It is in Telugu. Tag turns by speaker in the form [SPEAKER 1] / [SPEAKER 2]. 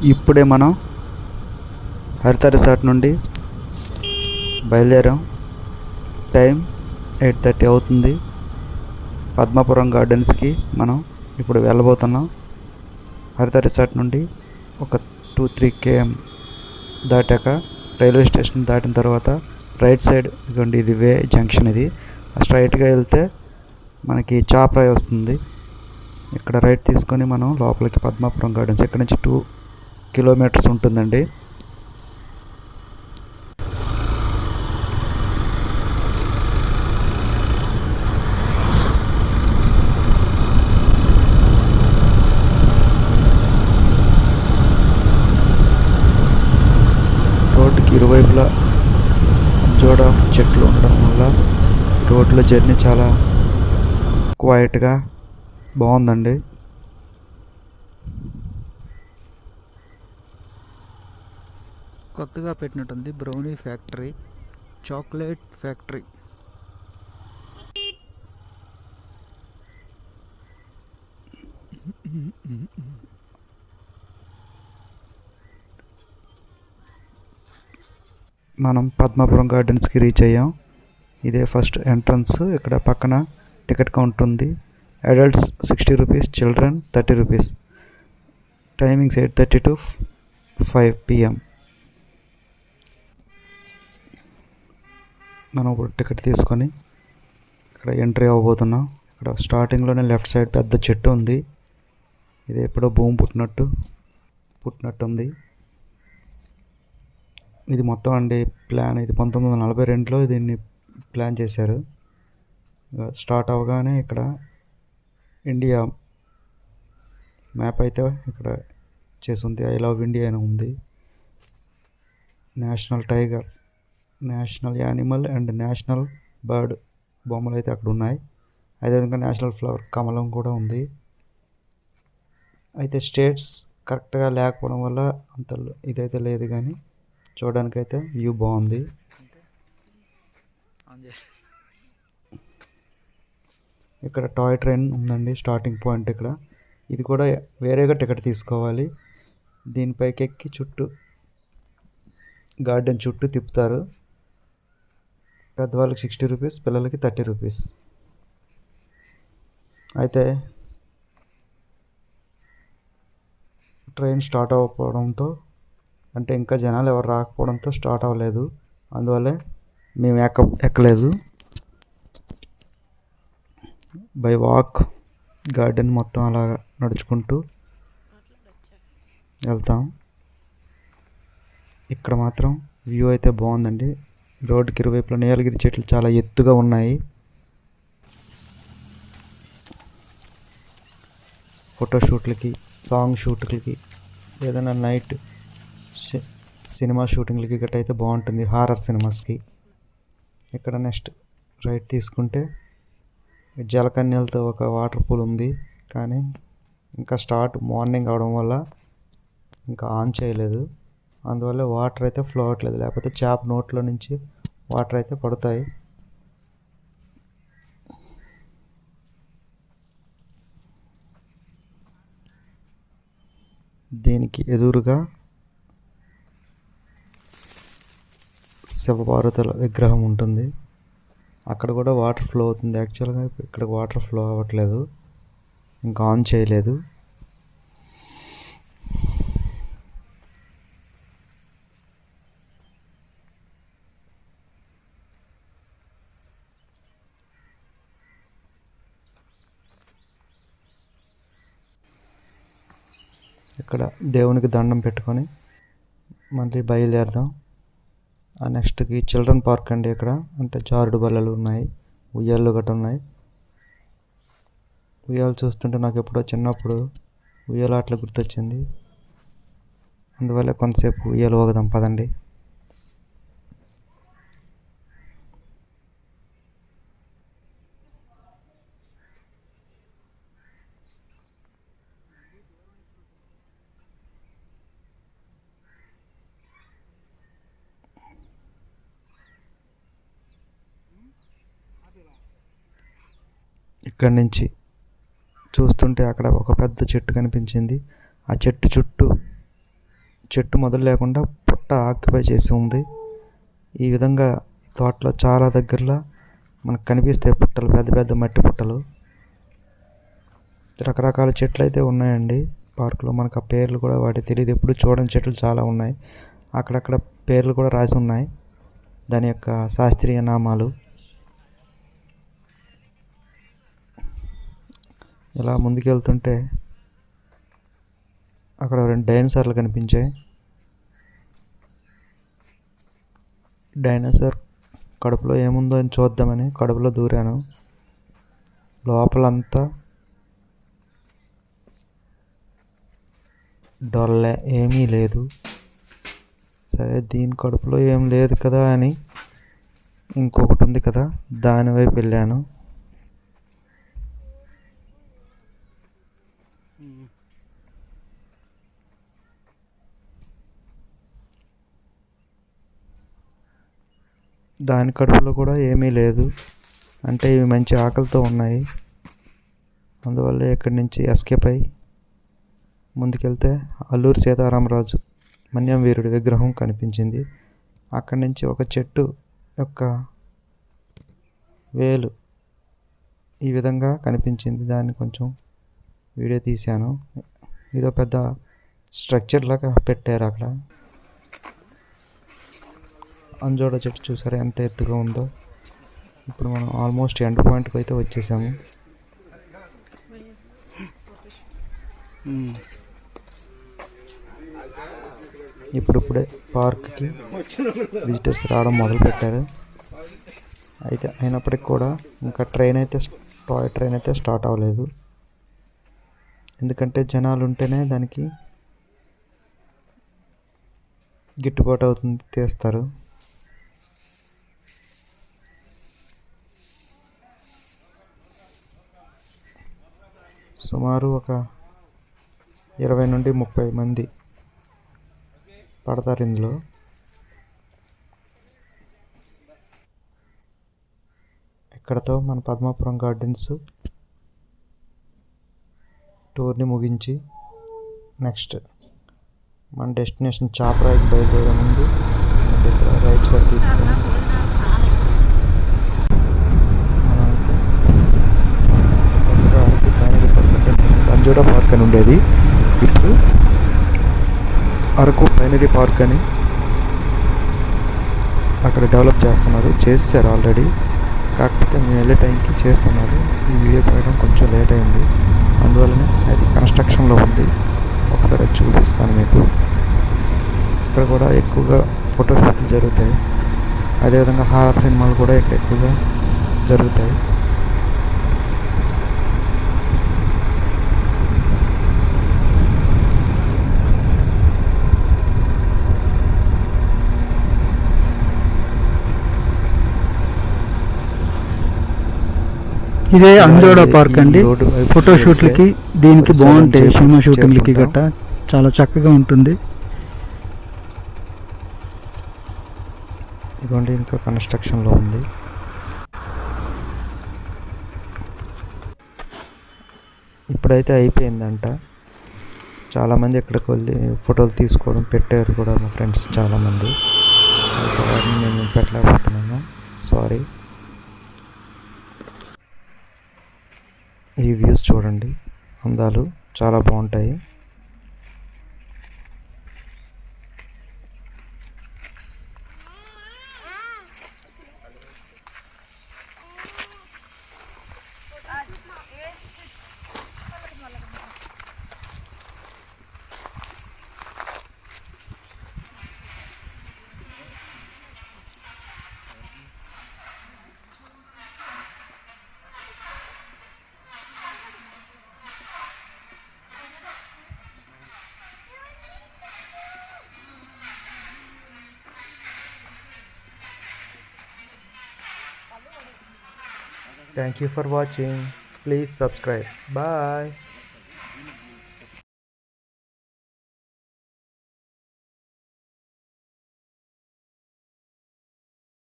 [SPEAKER 1] ఇప్పుడే మనం హరిత రిసార్ట్ నుండి బయలుదేరాం. టైం 8:30 అవుతుంది. పద్మాపురం గార్డెన్స్కి మనం ఇప్పుడు వెళ్ళబోతున్నాం. హరిత రిసార్ట్ నుండి ఒక 2-3 km దాటాక రైల్వే స్టేషన్ దాటిన తర్వాత రైట్ సైడ్ ఇదిగోండి, ఇది వే జంక్షన్. ఇది స్ట్రైట్గా వెళ్తే మనకి చాప్రాయ్ వస్తుంది. ఇక్కడ రైట్ తీసుకొని మనం లోపలికి పద్మాపురం గార్డెన్స్ ఇక్కడ నుంచి 2 kilometers ఉంటుందండి. రోడ్డుకి ఇరువైపులా జోడ చెట్లు ఉండడం వల్ల రోడ్లో జర్నీ చాలా క్వైట్గా బాగుందండి.
[SPEAKER 2] కొత్తగా పెట్టినట్టుంది బ్రౌనీ ఫ్యాక్టరీ, చాక్లెట్ ఫ్యాక్టరీ.
[SPEAKER 1] మనం పద్మాపురం గార్డెన్స్కి రీచ్ అయ్యాం. ఇదే ఫస్ట్ ఎంట్రన్స్. ఇక్కడ పక్కన టికెట్ కౌంటర్ ఉంది. Adults 60 rupees, children 30 rupees. Timings 8:30 to 5 PM. మనం ఇప్పుడు టికెట్ తీసుకొని ఇక్కడ ఎంట్రీ అవ్వబోతున్నాం. ఇక్కడ స్టార్టింగ్లోనే లెఫ్ట్ సైడ్ పెద్ద చెట్టు ఉంది. ఇది ఎప్పుడో భూమి పుట్టినట్టుంది. ఇది మొత్తం అండి ప్లాన్. ఇది 1942లో దీన్ని ప్లాన్ చేశారు. స్టార్ట్ అవ్వగానే ఇక్కడ ఇండియా మ్యాప్ అయితే ఇక్కడ చేసింది. ఐ లవ్ ఇండియా అని ఉంది. National tiger, national animal and national bird బొమ్మలు అయితే అక్కడ ఉన్నాయి. అదేవిధంగా నేషనల్ ఫ్లవర్ కమలం కూడా ఉంది. అయితే స్టేట్స్ కరెక్ట్గా లేకపోవడం వల్ల అంత ఇదైతే లేదు, కానీ చూడడానికైతే వ్యూ బాగుంది. ఇక్కడ టాయ్ ట్రైన్ ఉందండి స్టార్టింగ్ పాయింట్. ఇక్కడ ఇది కూడా వేరేగా టికెట్ తీసుకోవాలి. దీనిపైకి ఎక్కి చుట్టూ గార్డెన్ చుట్టూ తిప్పుతారు. పెద్దవాళ్ళకి 60 rupees, పిల్లలకి 30 rupees. అయితే ట్రైన్ స్టార్ట్ అవ్వకపోవడంతో, అంటే ఇంకా జనాలు ఎవరు రాకపోవడంతో స్టార్ట్ అవ్వలేదు. అందువల్లే మేము ఎక్కలేదు. బై వాక్ గార్డెన్ మొత్తం అలా నడుచుకుంటూ వెళ్తాం. ఇక్కడ మాత్రం వ్యూ అయితే బాగుందండి. రోడ్డుకి ఇరువైపులా నీలగిరి చెట్లు చాలా ఎత్తుగా ఉన్నాయి. ఫోటోషూట్లకి, సాంగ్ షూట్లకి, ఏదైనా నైట్ సినిమా షూటింగ్లకి గట్ట అయితే బాగుంటుంది, హారర్ సినిమాస్కి. ఇక్కడ నెక్స్ట్ రైట్ తీసుకుంటే జలకన్యలతో ఒక వాటర్ పూల్ ఉంది, కానీ ఇంకా మార్నింగ్ అవడం వల్ల ఇంకా ఆన్ చేయలేదు. అందువల్ల వాటర్ అయితే ఫ్లో అవ్వట్లేదు, లేకపోతే చేప నోట్లో నుంచి వాటర్ అయితే పడతాయి. దీనికి ఎదురుగా శివపార్వతుల విగ్రహం ఉంటుంది. అక్కడ కూడా వాటర్ ఫ్లో అవుతుంది. యాక్చువల్గా ఇక్కడ వాటర్ ఫ్లో అవ్వట్లేదు, ఇంకా ఆన్ చేయలేదు. ఇక్కడ దేవునికి దండం పెట్టుకొని మళ్ళీ బయలుదేరదాం. ఆ నెక్స్ట్కి చిల్డ్రన్ పార్క్ అండి. ఇక్కడ అంటే జారుడు బల్లలు ఉన్నాయి, ఉయ్యాళ్ళు గట్రా ఉన్నాయి. ఉయ్యాలు చూస్తుంటే నాకు ఎప్పుడో చిన్నప్పుడు ఉయ్యాలాటలు గుర్తొచ్చింది. అందువల్ల కొంతసేపు ఉయ్యాలు ఊగదాం పదండి. ఇక్కడి నుంచి చూస్తుంటే అక్కడ ఒక పెద్ద చెట్టు కనిపించింది. ఆ చెట్టు చుట్టూ చెట్టు మొదలు లేకుండా పుట్ట ఆక్యుపై చేసి ఉంది. ఈ విధంగా తోటలో చాలా దగ్గరలో మనకు కనిపిస్తాయి పుట్టలు, పెద్ద పెద్ద మట్టి పుట్టలు. రకరకాల చెట్లు అయితే ఉన్నాయండి పార్కులో. మనకు ఆ పేర్లు కూడా వాటి తెలియదు, ఎప్పుడు చూడని చెట్లు చాలా ఉన్నాయి. అక్కడక్కడ పేర్లు కూడా రాసి ఉన్నాయి, దాని యొక్క శాస్త్రీయ నామాలు. ఇలా ముందుకెళ్తుంటే అక్కడ 2 డైనోసార్లు కనిపించాయి. డైనోసార్ కడుపులో ఏముందో అని చూద్దామని కడుపులో దూరాను. లోపలంతా డొల్లే, ఏమీ లేదు. సరే దీని కడుపులో ఏం లేదు కదా అని ఇంకొకటి ఉంది కదా, దాని వైపు వెళ్ళాను. దాని కడుపులో కూడా ఏమీ లేదు. అంటే ఇవి మంచి ఆకలితో ఉన్నాయి. అందువల్ల ఇక్కడి నుంచి ఎస్కేప్ అయ్యి ముందుకెళ్తే అల్లూరి సీతారామరాజు మన్యం వీరుడి విగ్రహం కనిపించింది. అక్కడి నుంచి ఒక చెట్టు యొక్క వేలు ఈ విధంగా కనిపించింది. దాన్ని కొంచెం వీడియో తీశాను. ఇదో పెద్ద స్ట్రక్చర్ లాగా పెట్టారు అక్కడ. అంజోడ చెట్టు చూసారా ఎంత ఎత్తుగా ఉందో. ఇప్పుడు మనం ఆల్మోస్ట్ ఎండ్ పాయింట్కి అయితే వచ్చేసాము. ఇప్పుడిప్పుడే పార్క్కి విజిటర్స్ రావడం మొదలు పెట్టారు. అయితే అయినప్పటికి కూడా ఇంకా టాయ్ ట్రైన్ అయితే స్టార్ట్ అవ్వలేదు. ఎందుకంటే జనాలు ఉంటేనే దానికి గిట్టుబాటు అవుతుంది, తీస్తారు. సుమారు ఒక 20 నుండి 30 మంది పడతారు ఇందులో. ఇక్కడతో మన పద్మాపురం గార్డెన్స్ టూర్ని ముగించి నెక్స్ట్ మన డెస్టినేషన్ చాపరాయికి బయలుదేరే ముందు ఇక్కడ రైట్ సైడ్ తీసుకొని మనమైతే కొత్తగా అరకు ప్రైమరీ పార్క్ అంటే ఇంతకుముందు అంజోడా పార్క్ అని ఉండేది. ఇప్పుడు అరకు ప్రైమరీ పార్క్ అని అక్కడ డెవలప్ చేశారు ఆల్రెడీ. కాకపోతే మేము వెళ్ళే టైంకి చేస్తున్నారు. ఈ వీడియో పెట్టడం కొంచెం లేట్ అయింది, అందువల్లనే అది కన్స్ట్రక్షన్లో ఉంది. ఒకసారి అది చూపిస్తాను మీకు. ఇక్కడ కూడా ఎక్కువగా ఫోటోషూట్లు జరుగుతాయి. అదేవిధంగా హారర్ సినిమాలు కూడా ఇక్కడ ఎక్కువగా జరుగుతాయి.
[SPEAKER 2] ఇదే అంజోడా పార్క్ అండి. ఫోటోషూట్లకి దీనికి బాగుంటాయి, సినిమా షూటింగ్లకి గట్ట చాలా చక్కగా ఉంటుంది.
[SPEAKER 1] ఇదిగోండి ఇంకా కన్స్ట్రక్షన్లో ఉంది. ఇప్పుడైతే అయిపోయిందంట. చాలామంది ఇక్కడికి వెళ్ళి ఫోటోలు తీసుకోవడం పెట్టారు కూడా మా ఫ్రెండ్స్ చాలామంది. అయితే వాటిని నేను పెట్టలేకపోతున్నాను, సారీ. ఈ వ్యూస్ చూడండి, అందాలు చాలా బాగుంటాయి. Thank you for watching. Please subscribe. Bye.